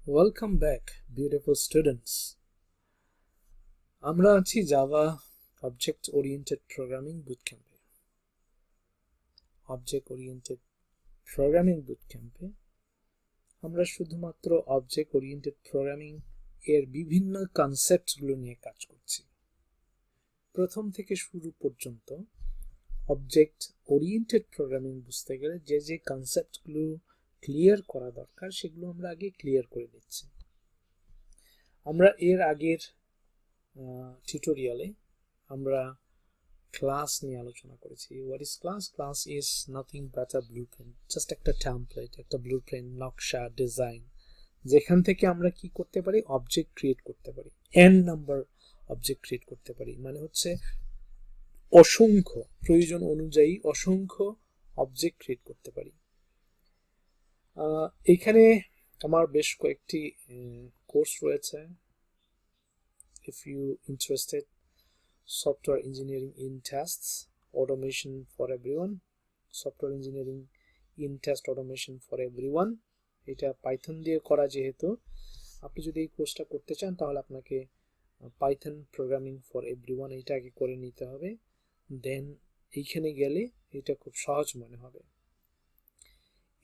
Welcome back, beautiful students. আমরা আছি Java object oriented programming বুটক্যাম্পে। অবজেক্ট ওরিয়েন্টেড প্রোগ্রামিং বুটক্যাম্পে আমরা শুধুমাত্র অবজেক্ট ওরিয়েন্টেড প্রোগ্রামিং এর বিভিন্ন কনসেপ্টগুলো নিয়ে কাজ করছি। প্রথম থেকে শুরু পর্যন্ত অবজেক্ট ওরিয়েন্টেড প্রোগ্রামিং বুঝতে গেলে যে কনসেপ্টগুলো ক্লিয়ার করা দরকার সেগুলো আমরা আগে ক্লিয়ার করে নিচ্ছি। আমরা এর আগের টিউটোরিয়ালে আমরা ক্লাস নিয়ে আলোচনা করেছি। What is class? Class is nothing but a blueprint, just একটা টেমপ্লেট, একটা ব্লুপ্রিন্ট, নকশা, ডিজাইন, যেখান থেকে আমরা কি করতে পারি, অবজেক্ট ক্রিয়েট করতে পারি, n নাম্বার অবজেক্ট ক্রিয়েট করতে পারি। মানে হচ্ছে অসংখ্য প্রয়োজন অনুযায়ী অসংখ্য অবজেক্ট ক্রিয়েট করতে পারি। এখানে আমার বেশ কয়েকটি কোর্স রয়েছে। If you interested, software engineering in tests, automation for everyone, software engineering in test automation for everyone, এটা পাইথন দিয়ে করা। যেহেতু আপনি যদি এই কোর্সটা করতে চান তাহলে আপনাকে পাইথন প্রোগ্রামিং ফর এভরিওয়ান এটা আগে করে নিতে হবে, দেন এইখানে গেলে এটা খুব সহজ মনে হবে।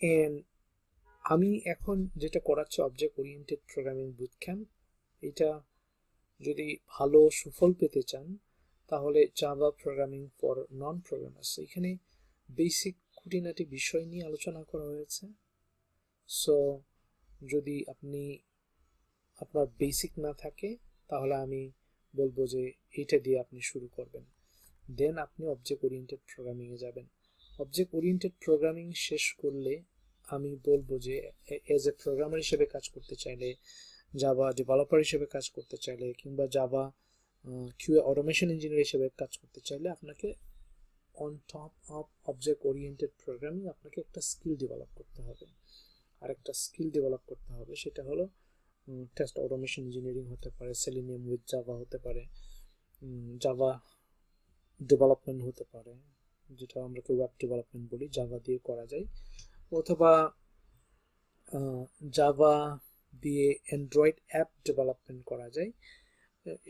এন্ড আমি এখন যেটা করাচ্ছি অবজেক্ট ওরিয়েন্টেড প্রোগ্রামিং বুটক্যাম্প, এটা যদি ভালো সুফল পেতে চান তাহলে Java programming for non programmers, এখানে বেসিক খুঁটিনাটি বিষয় নিয়ে আলোচনা করা হয়েছে। সো যদি আপনার বেসিক না থাকে তাহলে আমি বলবো যে এটা দিয়ে আপনি শুরু করবেন, দেন আপনি অবজেক্ট ওরিয়েন্টেড প্রোগ্রামিংয়ে যাবেন। অবজেক্ট ওরিয়েন্টেড প্রোগ্রামিং শেষ করলে আমি বলবো যে এজ এ প্রোগ্রামার হিসেবে কাজ করতে চাইলে, জাভা ডেভেলপার হিসেবে কাজ করতে চাইলে, কিংবা জাভা কিউএ অটোমেশন ইঞ্জিনিয়ার হিসেবে কাজ করতে চাইলে আপনাকে on top of object oriented programming আপনাকে একটা স্কিল ডেভেলপ করতে হবে। আর একটা স্কিল ডেভেলপ করতে হবে, সেটা হলো টেস্ট অটোমেশন ইঞ্জিনিয়ারিং হতে পারে, সেলেনিয়াম উইথ জাভা হতে পারে, জাভা ডেভেলপমেন্ট হতে পারে, যেটা আমরা ওয়েব ডেভেলপমেন্ট বলি, জাভা দিয়ে করা যায়, অথবা জাভা দিয়ে অ্যান্ড্রয়েড অ্যাপ ডেভেলপমেন্ট করা যায়।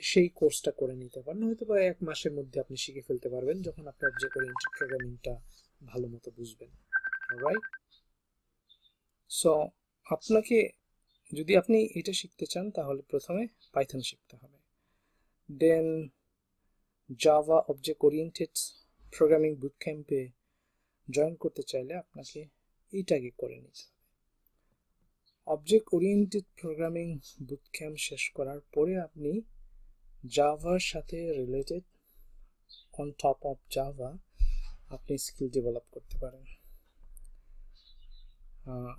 সেই কোর্সটা করে নিতে পারেন, হয়তো বা 1 মাসের মধ্যে আপনি শিখে ফেলতে পারবেন যখন আপনি অবজেক্ট ওরিয়েন্টেড প্রোগ্রামিংটা ভালো মতো বুঝবেন। অলরাইট, সো আপনাকে যদি আপনি এটা শিখতে চান তাহলে প্রথমে পাইথন শিখতে হবে, then Java object oriented programming বুটক্যাম্পে জয়েন করতে চাইলে আপনাকে এইটাকে করে নিতে হবে। অবজেক্ট ওরিয়েন্টেড প্রোগ্রামিং বুটক্যাম্প শেষ করার পরে আপনি জাভার সাথে related on top of Java আপনি স্কিল ডেভেলপ করতে পারেন।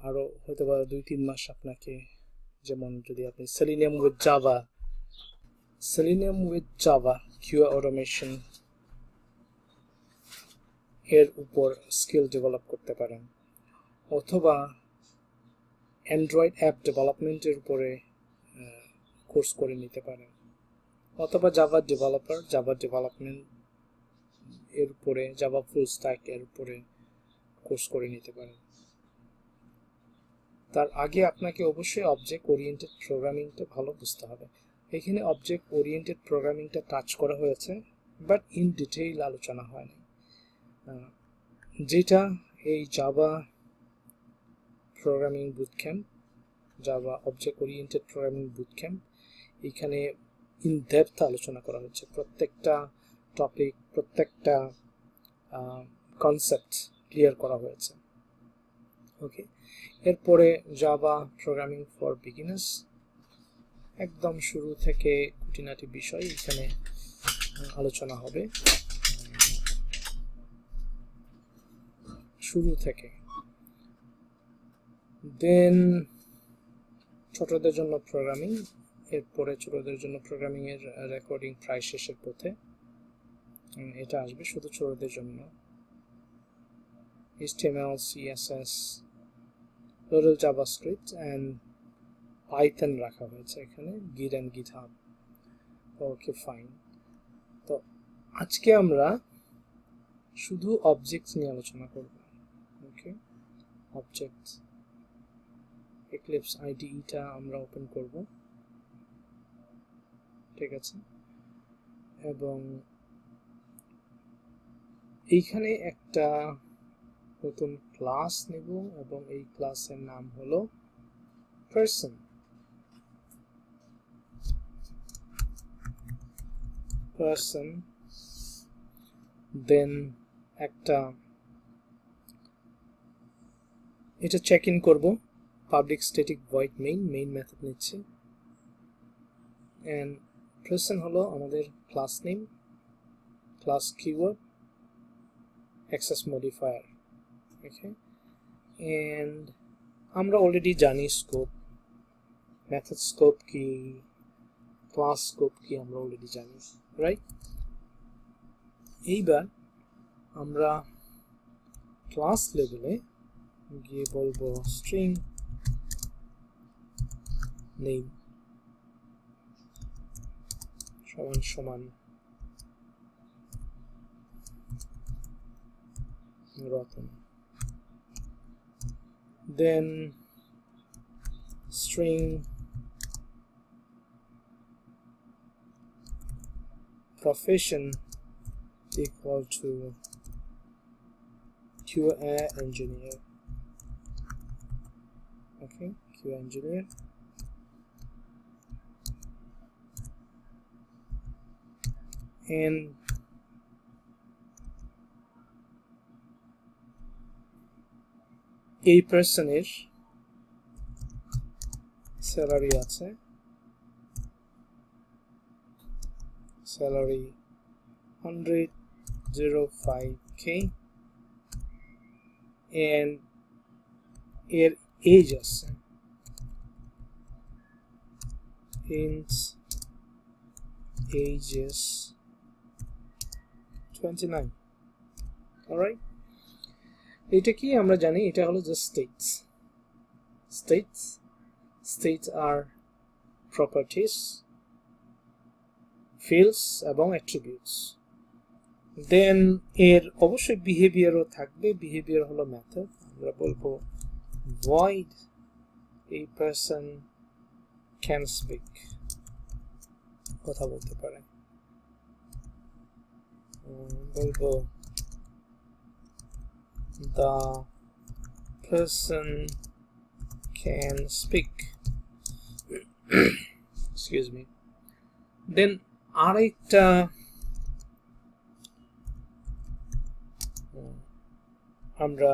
আরও হয়তো বা 2-3 মাস আপনাকে, যেমন যদি আপনি selenium with Java QA automation এর উপর স্কিল ডেভেলপ করতে পারেন, অথবা অ্যান্ড্রয়েড অ্যাপ ডেভেলপমেন্টের উপরে কোর্স করে নিতে পারেন, অথবা জাভা ডেভেলপমেন্ট এর উপরে, জাভা ফুল স্ট্যাক এর উপরে কোর্স করে নিতে পারেন। তার আগে আপনাকে অবশ্যই অবজেক্ট ওরিয়েন্টেড প্রোগ্রামিংটা ভালো বুঝতে হবে। এখানে অবজেক্ট ওরিয়েন্টেড প্রোগ্রামিংটা টাচ করা হয়েছে, বাট ইন ডিটেইল আলোচনা হয়নি। যেটা এই Java programming boot camp, Java object oriented programming boot camp, এখানে ইন ডেপথ আলোচনা করা হচ্ছে, প্রত্যেকটা টপিক, প্রত্যেকটা কনসেপ্ট ক্লিয়ার করা হয়েছে। ওকে, এরপরে জাভা প্রোগ্রামিং ফর বিগিনার্স, একদম শুরু থেকে খুঁটিনাটি বিষয় এখানে আলোচনা হবে, শুরু থেকে। দেন ছোটদের জন্য প্রোগ্রামিং, এরপরে ছোটদের জন্য প্রোগ্রামিং এর রেকর্ডিং প্রায় শেষের পথে, এটা আসবে শুধু ছোটদের জন্য। HTML, CSS, little JavaScript and Python রাখা হয়েছে এখানে, Git and GitHub। Okay, fine. তো আজকে আমরা শুধু অবজেক্টস নিয়ে আলোচনা করব। ওকে, অবজেক্টস, Eclipse IDE টা আমরা ওপেন করব, ঠিক আছে। এবং এইখানে একটা নতুন ক্লাস নেব এবং এই ক্লাসের নাম হলো person। দেন একটা এটা চেক ইন করব, public static void main method নিচ্ছে। এন্ড person হলো আমাদের class name, class keyword, access modifier, okay. And আমরা অলরেডি জানি স্কোপ, মেথড স্কোপ কি, ক্লাস স্কোপ কি আমরা অলরেডি জানি, রাইট। এইবার আমরা ক্লাস লেভেলে গিয়ে বলবো স্ট্রিং নেম সমান সমান Ratan, then string profession equal to QA engineer, okay, QA engineer, and এই পার্সনের স্যালারি আছে, স্যালারি 105k, and এর এজ আছে int age is 29, alright। এটা কি আমরা জানি, এটা হলো just states are properties, fields এবং attributes। দেন এর অবশ্যই বিহেভিয়ারও থাকবে, বিহেভিয়ার হলো মেথড। আমরা বলবো void a person can speak, কথা বলতে পারে। বলবো the person can speak excuse me। then আরেকটা আমরা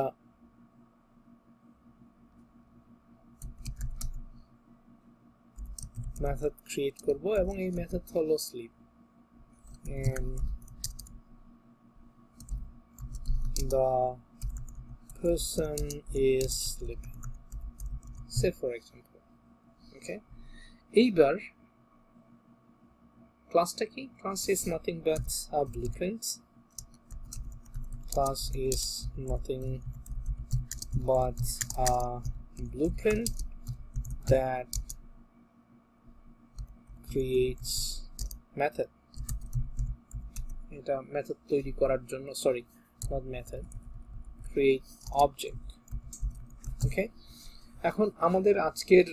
মেথড ক্রিয়েট করব এবং এই মেথড হলো sleep, and the person is sleeping, say for example, okay। এইবার ক্লাসটা কি, class is nothing but a blueprint, class is nothing but a blueprint that creates method। এটা মেথড তৈরি করার জন্য, sorry not method, create object, ওকে। এখন আমাদের আজকের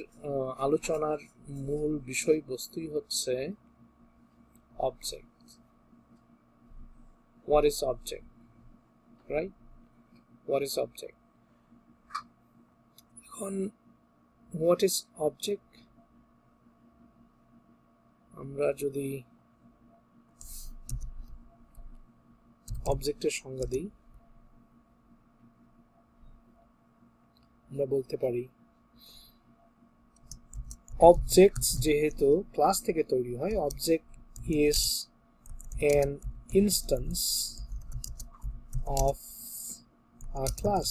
আলোচনার মূল বিষয়বস্তুই হচ্ছে object। what is object, right? what is object? এখন what is object আমরা যদি অবজেক্টের সংজ্ঞা দিই, আমরা বলতে পারি অবজেক্টস যেহেতু ক্লাস থেকে তৈরি হয়, object is an instance of a class।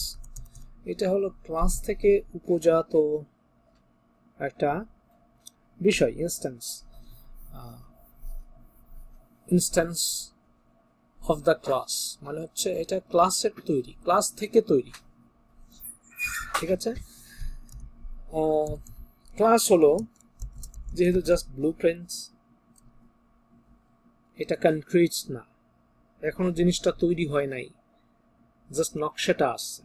এটা হলো ক্লাস থেকে উপজাত একটা বিষয়, ইনস্ট্যান্স of the class, মানে হচ্ছে এটা ক্লাসের তৈরি, ক্লাস থেকে তৈরি, ঠিক আছে। ক্লাস হলো যেহেতু জাস্ট ব্লুপ্রিন্টস, এটা কনক্রিট না, এখনো জিনিসটা তৈরি হয় নাই, জাস্ট নকশাটা আছে।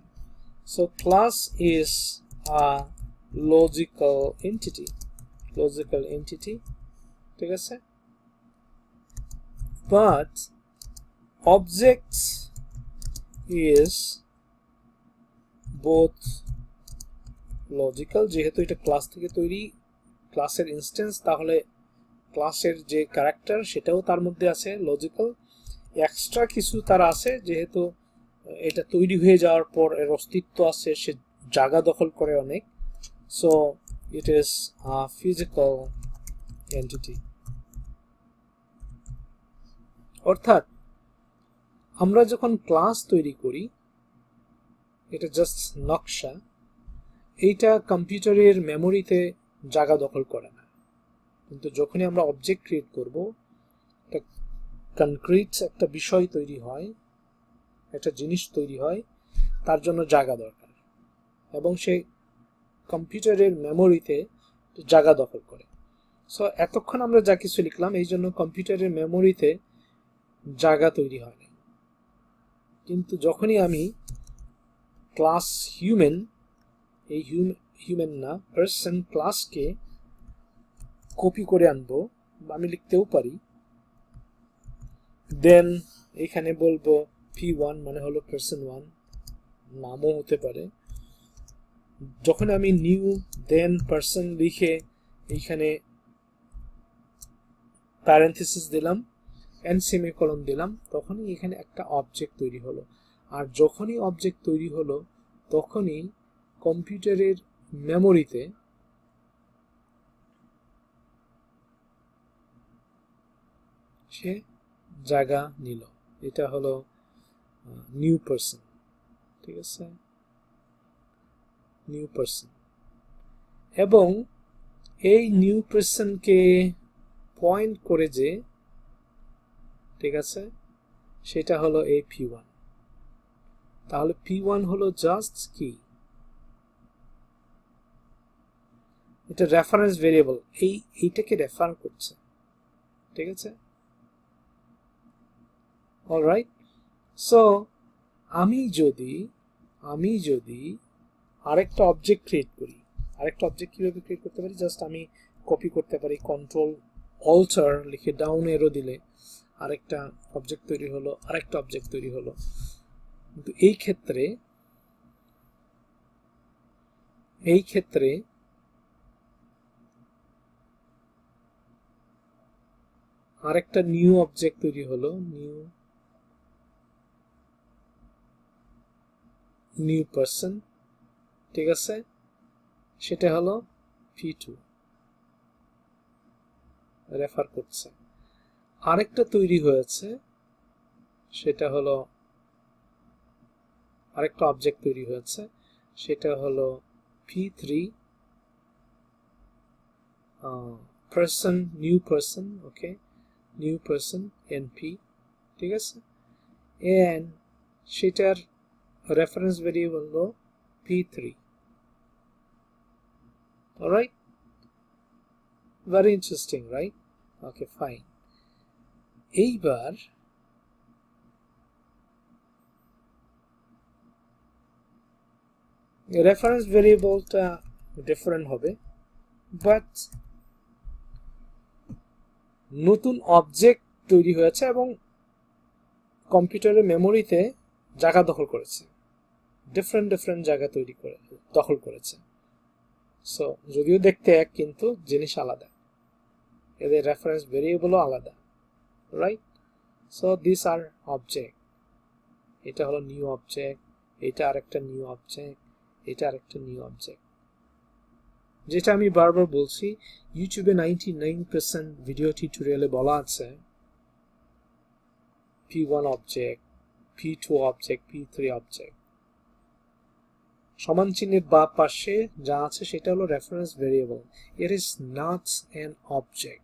So class is a logical entity ঠিক আছে but objects is both logical যেহেতু এটা ক্লাস থেকে তৈরি ক্লাসের ইনস্ট্যান্স তাহলে ক্লাসের যে ক্যারেক্টার সেটাও তার মধ্যে আছে লজিক্যাল এক্সট্রা কিছু তার আছে যেহেতু এটা তৈরি হয়ে যাওয়ার পর এর অস্তিত্ব আছে সে জায়গা দখল করে অনেক so it is a physical entity অর্থাৎ আমরা যখন ক্লাস তৈরি করি এটা জাস্ট নকশা এইটা কম্পিউটারের মেমোরিতে জায়গা দখল করে না কিন্তু যখনই আমরা অবজেক্ট ক্রিয়েট করব একটা কনক্রিট একটা বিষয় তৈরি হয় একটা জিনিস তৈরি হয় তার জন্য জায়গা দরকার এবং সেই কম্পিউটারের মেমোরিতে জায়গা দখল করে সো এতক্ষণ আমরা যা কিছু লিখলাম এই জন্য কম্পিউটারের মেমোরিতে জায়গা তৈরি হয় না কিন্তু যখনই আমি ক্লাস হিউম্যান এই হিউম্যান না পারসন ক্লাসকে কপি করে আনবো আমি লিখতেও পারি দেন এখানে বলবো p1 মানে হলো পারসন 1 নামও হতে পারে যখন আমি নিউ দেন পারসন লিখে এইখানে প্যারেনথেসিস দিলাম এন্ড সেমিকোলন দিলাম তখনই এখানে একটা অবজেক্ট তৈরি হলো আর যখনই অবজেক্ট তৈরি হলো তখনই কম্পিউটারের মেমোরিতে সে জায়গা নিল এটা হলো নিউ পারসন ঠিক আছে নিউ পারসন এবং এই নিউ পারসনকে পয়েন্ট করে যে ঠিক আছে সেটা হলো এই p1 তাহলে p1 হলো জাস্ট কি এটা রেফারেন্স ভেরিয়েবল এইটাকে রেফার করছে ঠিক আছে অলরাইট সো আমি যদি আরেকটা অবজেক্ট ক্রিয়েট করি আরেকটা অবজেক্ট কিভাবে ক্রিয়েট করতে পারি জাস্ট আমি কপি করতে পারি কন্ট্রোল অল্টার লিখে ডাউন এরো দিলে আরেকটা অবজেক্ট তৈরি হলো আরেকটা অবজেক্ট তৈরি হলো কিন্তু এই ক্ষেত্রে আরেকটা নিউ অবজেক্ট তৈরি হলো নিউ পারসন ঠিক আছে সেটা হলো p2 রেফার করছে আরেকটা তৈরি হয়েছে সেটা হলো আরেকটা অবজেক্ট তৈরি হয়েছে সেটা হলো p3 person new person okay new person np ঠিক আছে and সেটার রেফারেন্স ভেরিয়েবল হলো p3 alright very interesting right okay fine এইবার রেফারেন্স ভেরিয়েবলটা ডিফারেন্ট হবে বাট নতুন অবজেক্ট তৈরি হয়েছে এবং কম্পিউটারের মেমোরিতে জায়গা দখল করেছে ডিফারেন্ট জায়গা দখল করেছে সো যদিও দেখতে এক কিন্তু জিনিস আলাদা এদের রেফারেন্স ভেরিয়েবলও আলাদা right so this are object এটা হলো নিউ অবজেক্ট এটা আরেকটা নিউ অবজেক্ট এটা আরেকটা নিউ অবজেক্ট যেটা আমি বারবার বলছি ইউটিউবে 99% ভিডিও টিউটোরিয়ালে বলা আছে p1 object p2 object p3 object সমান চিহ্নের বাম পাশে যা আছে সেটা হলো reference variable it is not an object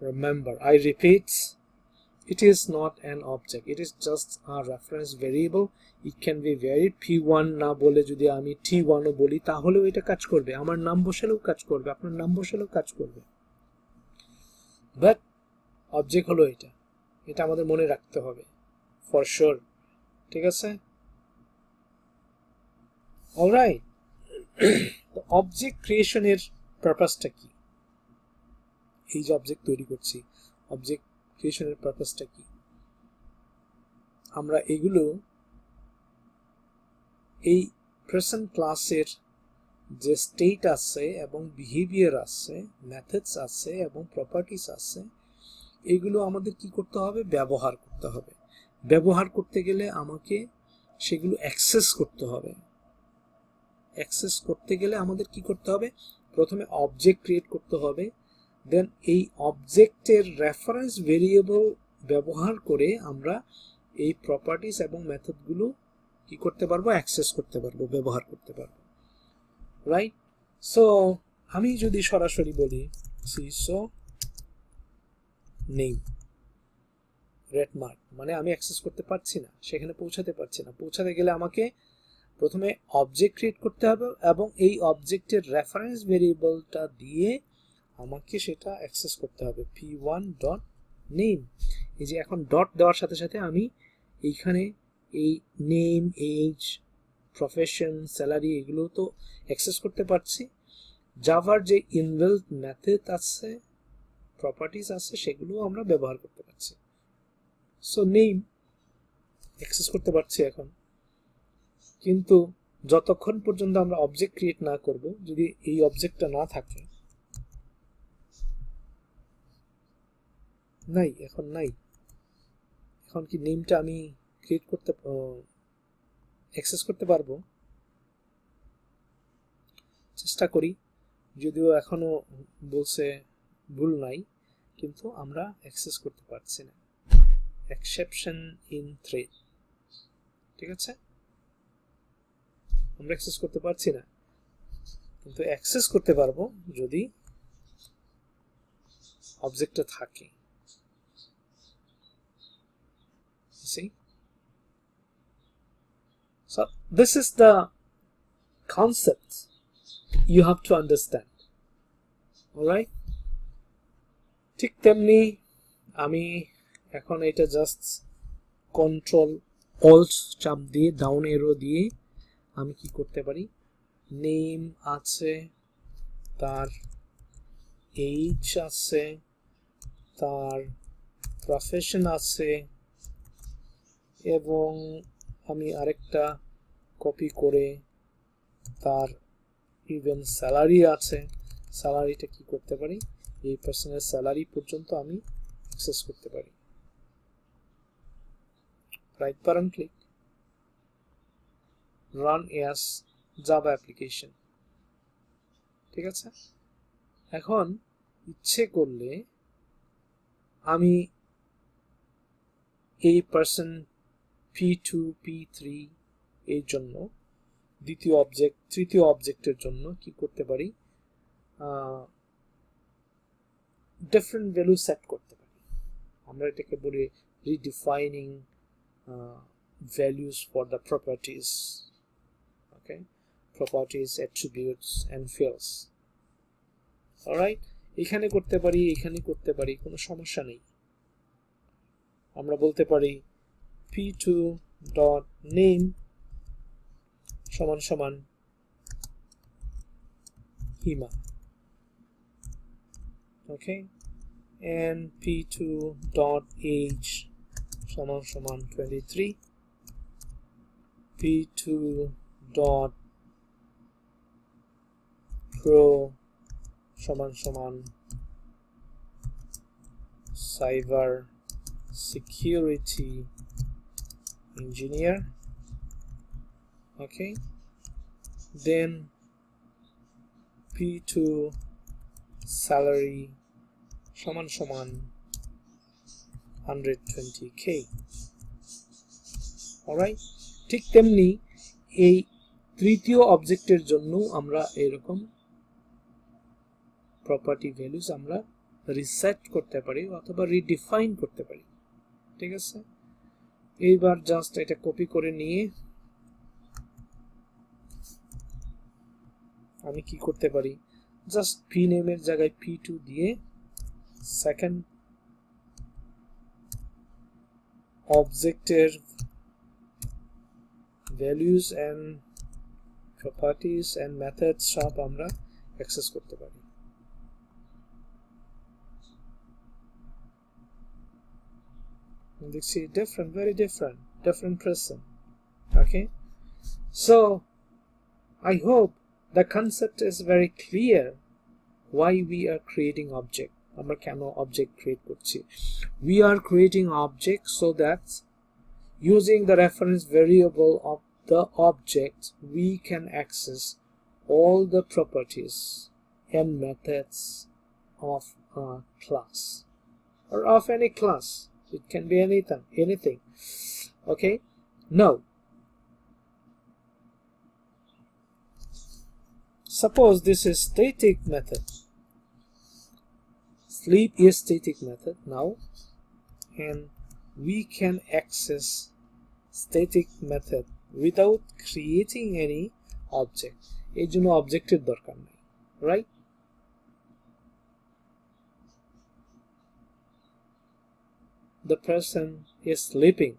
remember I repeat it is not an object it is just a reference variable it can be varied p1 না বলে যদি আমি t1 ও বলি তাহলেও এটা কাজ করবে আমার নাম বসালেও কাজ করবে আপনার নাম বসালেও কাজ করবে বাট অবজেক্ট হলো এটা আমাদের মনে রাখতে হবে ফর শিওর ঠিক আছে অলরাইট অবজেক্ট ক্রিয়েশনের পারপাসটা কি? এই যে অবজেক্ট তৈরি করছি, অবজেক্ট ক্রিয়েশনের পারপাসটা কি? আমরা এগুলো এই প্রেজেন্ট ক্লাসের যে স্টেট আছে এবং বিহেভিয়ার আছে, মেথডস আছে এবং প্রপার্টিস আছে, এগুলো আমাদের কি করতে হবে? ব্যবহার করতে হবে। ব্যবহার করতে গেলে আমাকে সেগুলো অ্যাক্সেস করতে হবে। অ্যাক্সেস করতে গেলে আমাদের কি করতে হবে? প্রথমে অবজেক্ট ক্রিয়েট করতে হবে, দেন এই অবজেক্টের রেফারেন্স ভেরিয়েবল ব্যবহার করে আমরা এই প্রপার্টিস এবং মেথডগুলো কি করতে পারবো? অ্যাক্সেস করতে পারবো, ব্যবহার করতে পারবো, রাইট? সো আমি যদি সরাসরি বলি সো নেম রেড মার্ক, মানে আমি অ্যাক্সেস করতে পারছি না, সেখানে পৌঁছাতে পারছি না। পৌঁছাতে গেলে আমাকে প্রথমে অবজেক্ট ক্রিয়েট করতে হবে এবং এই অবজেক্টের রেফারেন্স ভেরিয়েবলটা দিয়ে আমাকে সেটা অ্যাক্সেস করতে হবে, p1 ডট নেম। এই যে এখন ডট দেওয়ার সাথে সাথে আমি এইখানে এই নেম, এজ, প্রফেশন, স্যালারি এগুলো তো অ্যাক্সেস করতে পারছি। জাভার যে ইনবিল্ট মেথড আছে, প্রপার্টিস আছে, সেগুলো আমরা ব্যবহার করতে পারছি। সো নেম অ্যাক্সেস করতে পারছি এখন, কিন্তু যতক্ষণ পর্যন্ত আমরা অবজেক্ট ক্রিয়েট না করব, যদি এই অবজেক্টটা না থাকে, নাই, এখন নাই, এখন কি নেমটা আমি ক্রিয়েট করতে অ্যাক্সেস করতে পারবো? চেষ্টা করি, যদিও এখনো বলছে ভুল নাই, কিন্তু আমরা অ্যাক্সেস করতে পারছি না। এক্সেপশন ইন থ্রেড, ঠিক আছে, আমরা অ্যাক্সেস করতে পারছি না, কিন্তু অ্যাক্সেস করতে পারবো যদি অবজেক্টটা থাকে। See, so this is the concept you have to understand, alright? ঠিক তেমনি আমি এখন এটা জাস্ট কন্ট্রোল অল্ট চাপ দিয়ে, ডাউন এরো দিয়ে আমি কি করতে পারি? নেম আছে, তার এজ আছে, তার প্রফেশন আছে, এবং আমি আরেকটা কপি করে তার ইভেন স্যালারি আছে, স্যালারিটা কি করতে পারি? এই পার্সনের স্যালারি পর্যন্ত আমি অ্যাক্সেস করতে পারি। Right button click, run as Java application, ঠিক আছে? এখন ইচ্ছে করলে আমি এই পার্সন p2 p3 এর জন্য, দ্বিতীয় অবজেক্ট, তৃতীয় অবজেক্টের জন্য কি করতে পারি? ডিফারেন্ট ভ্যালু সেট করতে পারি। আমরা এটাকে বলি redefining values for the properties, okay, properties, attributes and fields, alright? এখানে করতে পারি, এখানে করতে পারি, কোনো সমস্যা নেই। আমরা বলতে পারি p2 ডট নেম সমান সমান হিমা, okay, and p2 dot age সমান সমান 23, p2 dot pro সমান সমান cyber security engineer, okay, then p2 salary সমান সমান 120k, alright? ঠিক তেমনি এই তৃতীয় অবজেক্টের জন্য আমরা এরকম প্রপার্টি ভ্যালুস আমরা রিসেট করতে পারি অথবা রিডিফাইন করতে পারি, ঠিক আছে? এইবার জাস্ট এটা কপি করে নিয়ে আমি কি করতে পারি? জাস্ট p নেমের জায়গায় p2 দিয়ে সেকেন্ড অবজেক্টের values and properties and methods সব আমরা অ্যাক্সেস করতে পারি। দেখছি different, very different person. Okay, so I hope the concept is very clear why we are creating object. আমরা কেন object create করছি? We are creating object so that using the reference variable of the object we can access all the properties and methods of a class or of any class. It can be anything. Okay, now suppose this is static method. Sleep is static method now, and we can access static method without creating any object. এই জন্য অবজেক্টের দরকার নেই, right? The person is sleeping,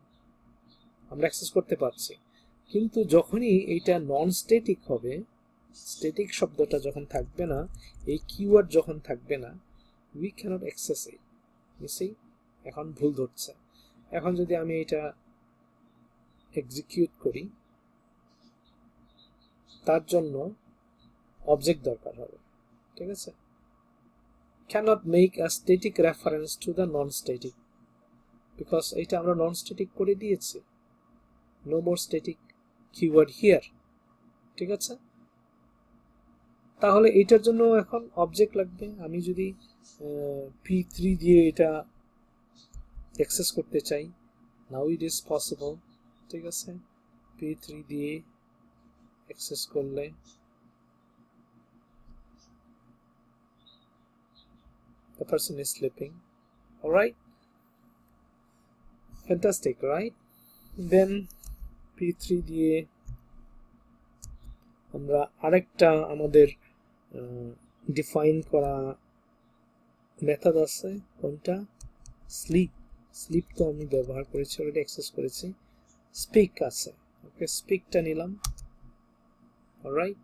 আমরা access করতে পারছি, কিন্তু যখনই এটা নন স্ট্যাটিক হবে, স্ট্যাটিক শব্দটা যখন থাকবে না, এই কিওয়ার্ড যখন থাকবে না, we cannot access it. You see, এখন ভুল ধরছে। এখন যদি আমি এটা এক্সিকিউট করি, তার জন্য অবজেক্ট দরকার হবে, ঠিক আছে? cannot make a static reference to the non-static because এটা আমরা non-static করে দিয়েছি, no more static keyword here, ঠিক আছে? তাহলে এটার জন্য এখন অবজেক্ট লাগবে। আমি যদি p3 দিয়ে এটা অ্যাক্সেস করতে চাই, now it is possible, ঠিক আছে? p3 দিয়ে অ্যাক্সেস করলে the person is sleeping. All right, fantastic, right? Then p3 দিয়ে আমরা আরেকটা আমাদের ডিফাইন করা মেথড আছে, কোনটা? স্লিপ তো আমি ব্যবহার করেছি, অলরেডি অ্যাক্সেস করেছি। স্পিক আছে, ওকে, স্পিকটা নিলাম। Alright,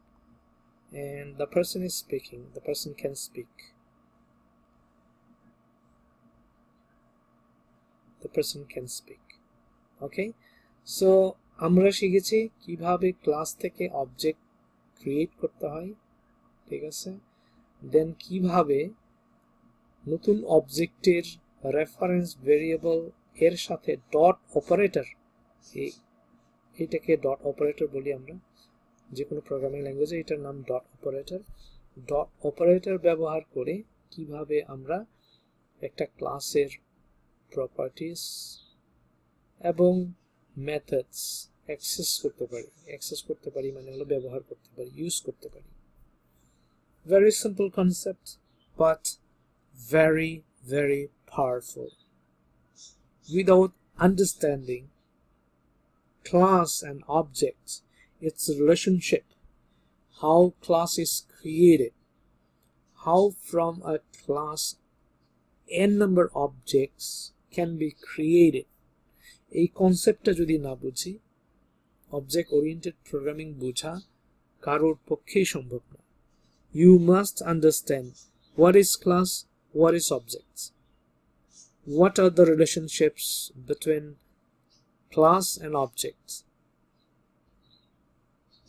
and the person is speaking, the person can speak, the person can speak. Okay, so আমরা শিখেছি কিভাবে ক্লাস থেকে অবজেক্ট ক্রিয়েট করতে হয়, ঠিক আছে? দেন কিভাবে নতুন অবজেক্টের রেফারেন্স ভেরিয়েবল এর সাথে ডট অপারেটর, এটাকে ডট অপারেটর বলি আমরা যে কোনো প্রোগ্রামিং ল্যাঙ্গুয়েজে, এটার নাম ডট অপারেটর ব্যবহার করে কিভাবে আমরা একটা ক্লাসের প্রপার্টিজ এবং মেথডস অ্যাক্সেস করতে পারি মানে হলো ব্যবহার করতে পারি, ইউজ করতে পারি। Very simple concept, but very powerful. Without understanding class and objects, its relationship, how class is created, how from a class n number objects can be created, এই কনসেপ্টটা যদি না বুঝি, অবজেক্ট ওরিয়েন্টেড প্রোগ্রামিং বোঝা কারোর পক্ষেই সম্ভব না। You must understand what is class, what is objects, what are the relationships between class and objects,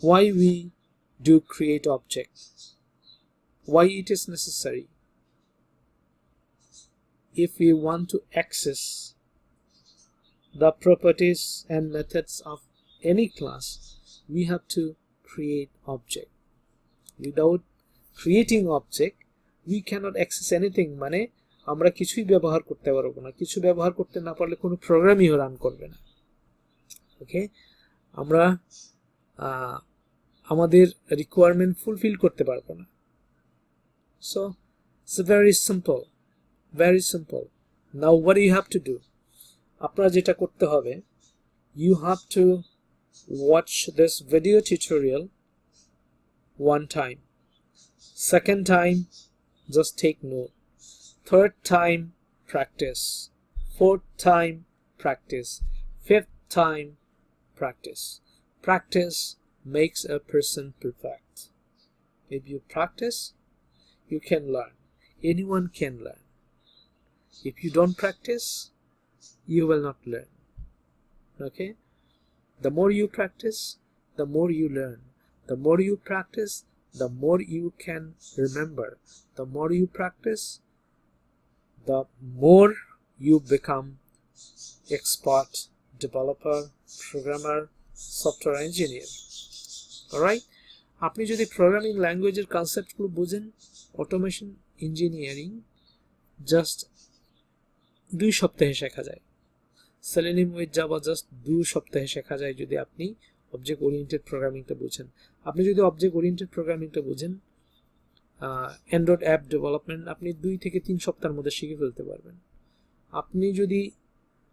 why we do create objects, why it is necessary. If we want to access the properties and methods of any class, we have to create object. Without creating object, we cannot access anything. মানে আমরা কিছুই ব্যবহার করতে পারবো না, কিছু ব্যবহার করতে না পারলে কোনো প্রোগ্রামই রান করবে না। ওকে, আমরা আমাদের রিকোয়ারমেন্ট ফুলফিল করতে পারবো না। So it's very simple. Now what do you have to do? আপনারা যেটা করতে হবে, you have to watch this video tutorial one time, second time just take note, third time practice, fourth time practice, fifth time practice makes a person perfect. If you practice, you can learn. Anyone can learn. If you don't practice, you will not learn. Okay? The more you practice, the more you learn. The more you practice, the more you can remember. The more you practice, the more you become expert developer, programmer, software engineer. Alright? আপনি যদি programming ল্যাঙ্গুয়েজের কনসেপ্টগুলো বুঝেন, automation engineering just 2 সপ্তাহে শেখা যায়। Selenium with Java just 2 সপ্তাহে শেখা যায় যদি আপনি অবজেক্ট ওরিয়েন্টেড প্রোগ্রামিংটা বুঝেন। আপনি যদি অবজেক্ট ওরিয়েন্টেড প্রোগ্রামিংটা বুঝেন, অ্যান্ড্রয়েড অ্যাপ ডেভেলপমেন্ট আপনি 2 থেকে 3 সপ্তাহের মধ্যে শিখে ফেলতে পারবেন। আপনি যদি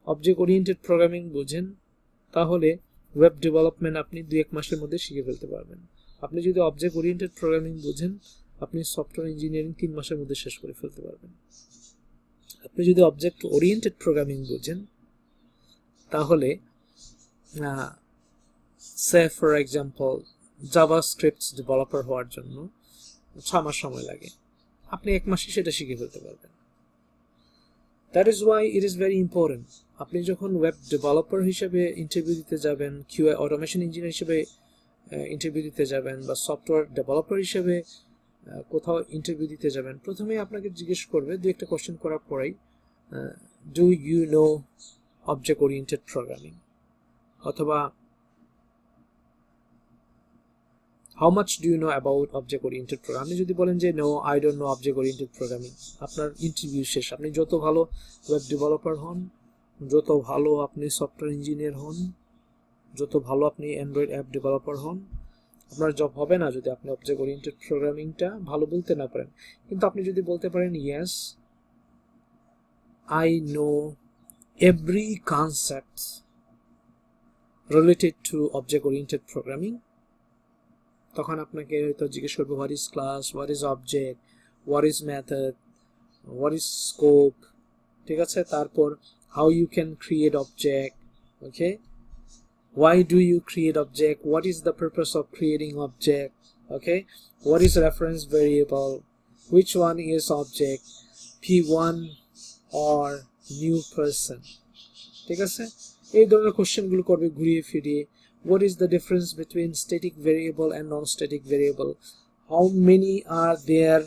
অবজেক্ট ওরিয়েন্টেড প্রোগ্রামিং বুঝেন, তাহলে ওয়েব ডেভেলপমেন্ট আপনি 2-1 মাসের মধ্যে শিখে ফেলতে পারবেন। আপনি যদি অবজেক্ট ওরিয়েন্টেড প্রোগ্রামিং বুঝেন, আপনি সফটওয়্যার ইঞ্জিনিয়ারিং 3 মাসের মধ্যে শেষ করে ফেলতে পারবেন। আপনি যদি অবজেক্ট ওরিয়েন্টেড প্রোগ্রামিং বুঝেন, তাহলে সে ফর এক্সাম্পল জাভাস্ক্রিপ্ট ডেভেলপার হওয়ার জন্য 6 মাস সময় লাগে, আপনি 1 মাসে সেটা শিখে ফেলতে পারবেন। That is why it is very important. আপনি যখন ওয়েব ডেভেলপার হিসেবে ইন্টারভিউ দিতে যাবেন, কিউএ অটোমেশন ইঞ্জিনিয়ার হিসেবে ইন্টারভিউ দিতে যাবেন, বা সফটওয়্যার ডেভেলপার হিসেবে কোথাও ইন্টারভিউ দিতে যাবেন, প্রথমেই আপনাকে জিজ্ঞেস করবে 2-1টা কোশ্চেন করার পরেই, do you know object oriented programming, অথবা how much do you know about object oriented programming. আপনি যদি বলেন যে no, I don't know object oriented programming, আপনার ইন্টারভিউ শেষ। আপনি যত ভালো ওয়েব ডেভেলপার হন, যত ভালো আপনি সফটওয়্যার ইঞ্জিনিয়ার হন, যত ভালো আপনি অ্যান্ড্রয়েড অ্যাপ ডেভেলপার হন, আপনার জব হবে না যদি আপনি অবজেক্ট ওরিয়েন্টেড প্রোগ্রামিংটা ভালো বলতে না পারেন। কিন্তু আপনি যদি বলতে পারেন yes, I know every concept related to object oriented programming, তখন আপনাকে হয়তো জিজ্ঞেস করবো what is class, what is object, what is method, what is scope, ঠিক আছে? তারপর how you can create object, okay, why do you create object, what is the purpose of creating object, okay, what is reference variable, which one is object, p1 or new person, ঠিক আছে? এই ধরনের কোশ্চেনগুলো করবে ঘুরিয়ে ফিরিয়ে। what is the difference between static variable and non-static variable, how many are there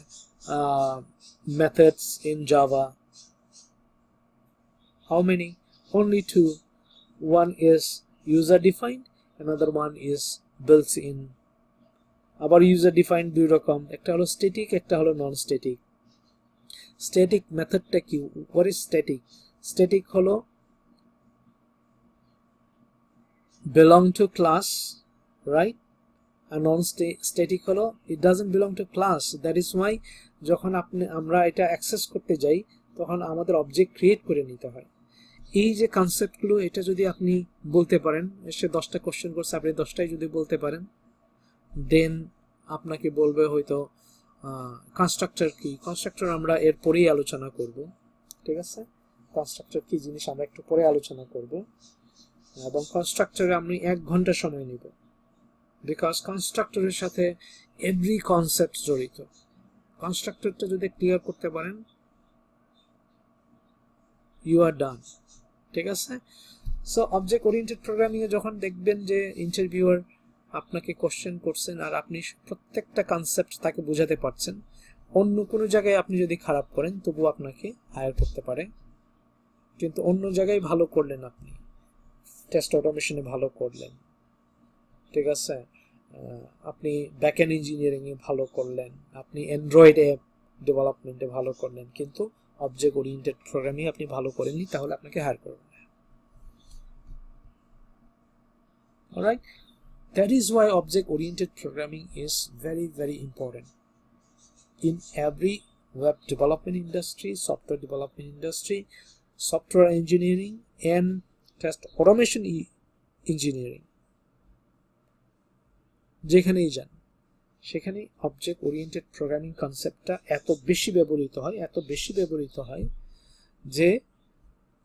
methods in Java, how many, only 2, one is user defined, another one is built in। আবার user defined 2 রকম, একটা হলো static, একটা হলো non static. Static মেথডটা কি, what is static, static হলো belong to class, right, and non static হলো it doesn't belong to class, that is why যখন আমরা এটা অ্যাক্সেস করতে যাই তখন আমাদের অবজেক্ট ক্রিয়েট করে নিতে হয়। এই যে কনসেপ্টগুলো, এটা যদি আপনি বলতে পারেন, এসে 10টা কোশ্চেন করছে, আপনি 10টাই যদি বলতে পারেন, দেন আপনাকে বলবে হয়তো কনস্ট্রাক্টর কি। কনস্ট্রাক্টর আমরা এরপরেই আলোচনা করব, ঠিক আছে? কনস্ট্রাক্টর কি জিনিস আমরা একটু পরে আলোচনা করব, এবং কনস্ট্রাক্টরে আমি 1 ঘন্টা সময় নিব, বিকজ কনস্ট্রাক্টরের সাথে এভরি কনসেপ্ট জড়িত। কনস্ট্রাক্টরটা যদি ক্লিয়ার করতে পারেন, ইউ আর ডান, ঠিক আছে? সো অবজেক্ট ওরিয়েন্টেড প্রোগ্রামিং এ যখন দেখবেন যে ইন্টারভিউয়ার আপনাকে কোশ্চেন করছেন আর আপনি প্রত্যেকটা কনসেপ্ট তাকে বোঝাতে পারছেন, অন্য কোনো জায়গায় আপনি যদি খারাপ করেন তবু আপনাকে হায়ার করতে পারে। কিন্তু অন্য জায়গায় ভালো করলেন, আপনি টেস্ট অটোমেশনে ভালো করলেন, ঠিক আছে, আপনি ব্যাকএন্ড ইঞ্জিনিয়ারিং এ ভালো করলেন, আপনি অ্যান্ড্রয়েড অ্যাপ ডেভেলপমেন্টে ভালো করলেন, কিন্তু অবজেক্ট ওরিয়েন্টেড প্রোগ্রামিং আপনি ভালো করেননি, তাহলে আপনাকে হায়ার করবে না। Alright, that is why object oriented programming is very very important in every web development industry, software development industry, software engineering and test automation engineering, যেখানেই যান সেখানে অবজেক্ট ওরিয়েন্টেড প্রোগ্রামিং কনসেপ্টটা এত বেশি ব্যবহৃত হয় যে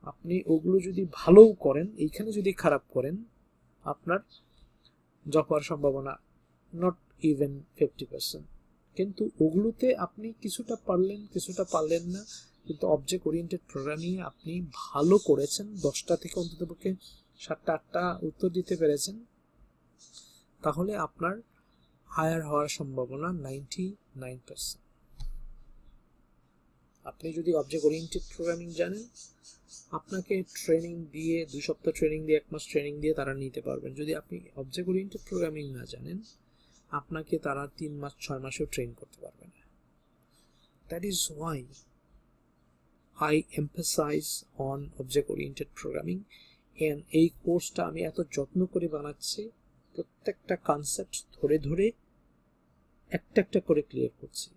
আপনি ওগুলো যদি ভালোও করেন, এইখানে যদি খারাপ করেন, আপনার জব হওয়ার সম্ভাবনা নট ইভেন 50%। কিন্তু ওগুলোতে আপনি কিছুটা পারলেন কিছুটা পারলেন না, কিন্তু অবজেক্ট ওরিয়েন্টেড প্রোগ্রামিং আপনি ভালো করেছেন, 10টা থেকে অন্ততপক্ষে 7টা 8টা উত্তর দিতে পেরেছেন, তাহলে আপনার হায়ার হওয়ার সম্ভাবনা 99%। আপনি যদি অবজেক্ট ওরিয়েন্টেড প্রোগ্রামিং জানেন, আপনাকে ট্রেনিং দিয়ে 2 সপ্তাহ ট্রেনিং দিয়ে 1 মাস ট্রেনিং দিয়ে তারা নিতে পারবেন। যদি আপনি অবজেক্ট ওরিয়েন্টেড প্রোগ্রামিং না জানেন, আপনাকে তারা 3 মাস 6 মাসেও ট্রেন করতে পারবে না। That is Y I emphasize on object oriented programming, and এই কোর্সটা আমি এত যত্ন করে বানাচ্ছি, প্রত্যেকটা কনসেপ্ট ধরে ধরে একটা একটা করে ক্লিয়ার করছি।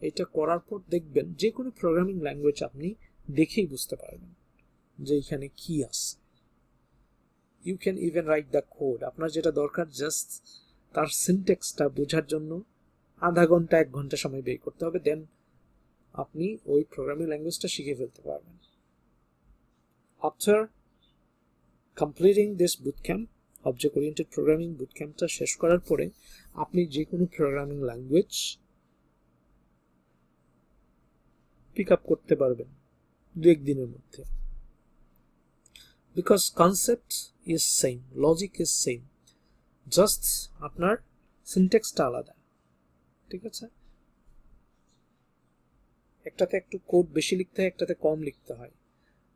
এটা করার পর দেখবেন যে কোনো প্রোগ্রামিং ল্যাঙ্গুয়েজ আপনি দেখেই বুঝতে পারবেন যে এখানে কি আছে। You can even write the code. আপনার যেটা দরকার জাস্ট তার সিনট্যাক্সটা বোঝার জন্য আধা ঘন্টা 1 ঘন্টা সময় ব্যয় করতে হবে, দেন আপনি ওই প্রোগ্রামিং ল্যাঙ্গুয়েজটা শিখে ফেলতে পারবেন। After completing this bootcamp, object oriented programming বুটক্যাম্পটা শেষ করার পরে আপনি যে কোনো প্রোগ্রামিং ল্যাঙ্গুয়েজ পিক আপ করতে পারবেন 2-1 দিনের মধ্যে, because concept is same, logic is same, just আপনার সিনট্যাক্সটা আলাদা। ঠিক আছে, একটাতে একটু কোড বেশি লিখতে হয়, একটাতে কম লিখতে হয়।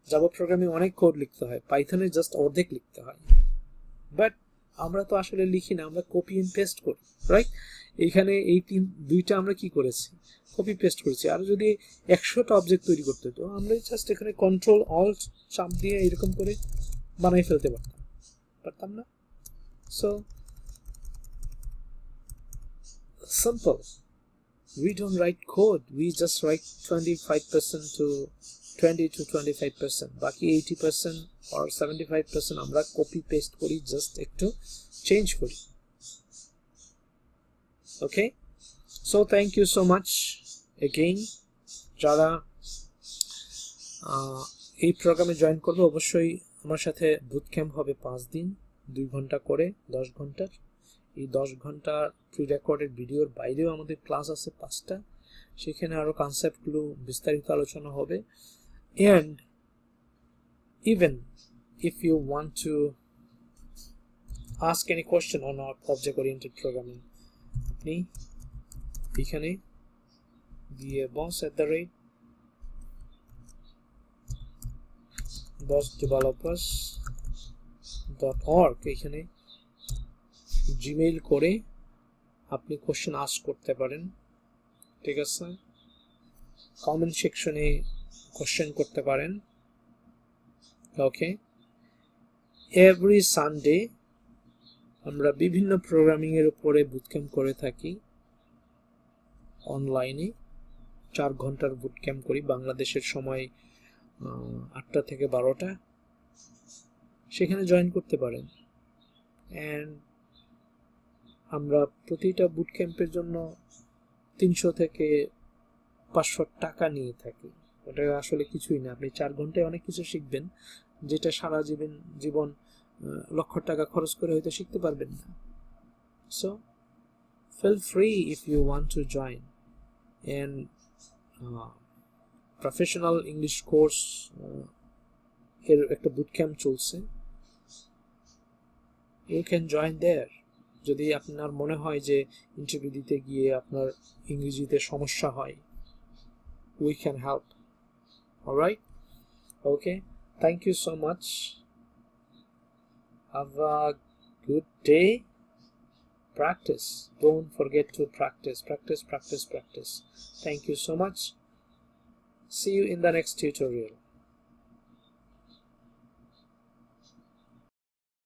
জাভা প্রোগ্রামে অনেক কোড লিখতে হয়, পাইথনে জাস্ট অর্ধেক লিখতে হয়। বাট আমরা তো আসলে লিখি না, আমরা কপি এন্ড পেস্ট করি, রাইট? এইখানে এই দুইটা আমরা কি করেছি, কপি পেস্ট করেছি। আর যদি 100টা অবজেক্ট তৈরি করতে হতো, আমরা জাস্ট এখানে কন্ট্রোল অল্ট চাপ দিয়ে এরকম করে বানাই ফেলতে পারতাম না? So simple. We don't write code, we just write 20 to 25%, বাকি 80% or 75% আমরা কপি পেস্ট করি, জাস্ট একটু চেঞ্জ করি। Okay, so thank you so much again. যারা এই প্রোগ্রামে জয়েন করবে, অবশ্যই আমার সাথে বুট ক্যাম্প হবে 5 দিন, 2 ঘন্টা করে 10 ঘন্টার। এই 10 ঘন্টার প্রি রেকর্ডেড ভিডিওর বাইরেও আমাদের ক্লাস আছে 5টা, সেখানে আরও কনসেপ্টগুলো বিস্তারিত আলোচনা হবে। And even if you want to ask any question on object oriented programming, আপনি এখানে দিয়ে boss@bossdevelopers.org এখানে জিমেইল করে আপনি কোশ্চেন আস্ক করতে পারেন। ঠিক আছে, কমেন্ট সেকশনে কোশ্চেন করতে পারেন। ওকে, এভরি সানডে আমরা বিভিন্ন প্রোগ্রামিং এর উপরে বুটক্যাম্প করে থাকি অনলাইনে। 4 ঘন্টার বুটক্যাম্প করি, বাংলাদেশের সময় 8টা থেকে 12টা। সেখানে জয়েন করতে পারেন। অ্যান্ড আমরা প্রতিটা বুটক্যাম্পের জন্য 300 থেকে 500 টাকা নিয়ে থাকি। ওটা আসলে কিছুই না, আপনি 4 ঘন্টায় অনেক কিছু শিখবেন, যেটা সারা জীবন লক্ষ টাকা খরচ করে হয়তো শিখতে পারবেন না। So feel free if you want to join. And professional English course এর একটা বুটক্যাম্প চলছে, you can join there. যদি আপনার মনে হয় যে ইন্টারভিউ দিতে গিয়ে আপনার ইংরেজিতে সমস্যা হয়, we can help. All right, okay, thank you so much, have a good day. Practice, don't forget to practice. Thank you so much, see you in the next tutorial.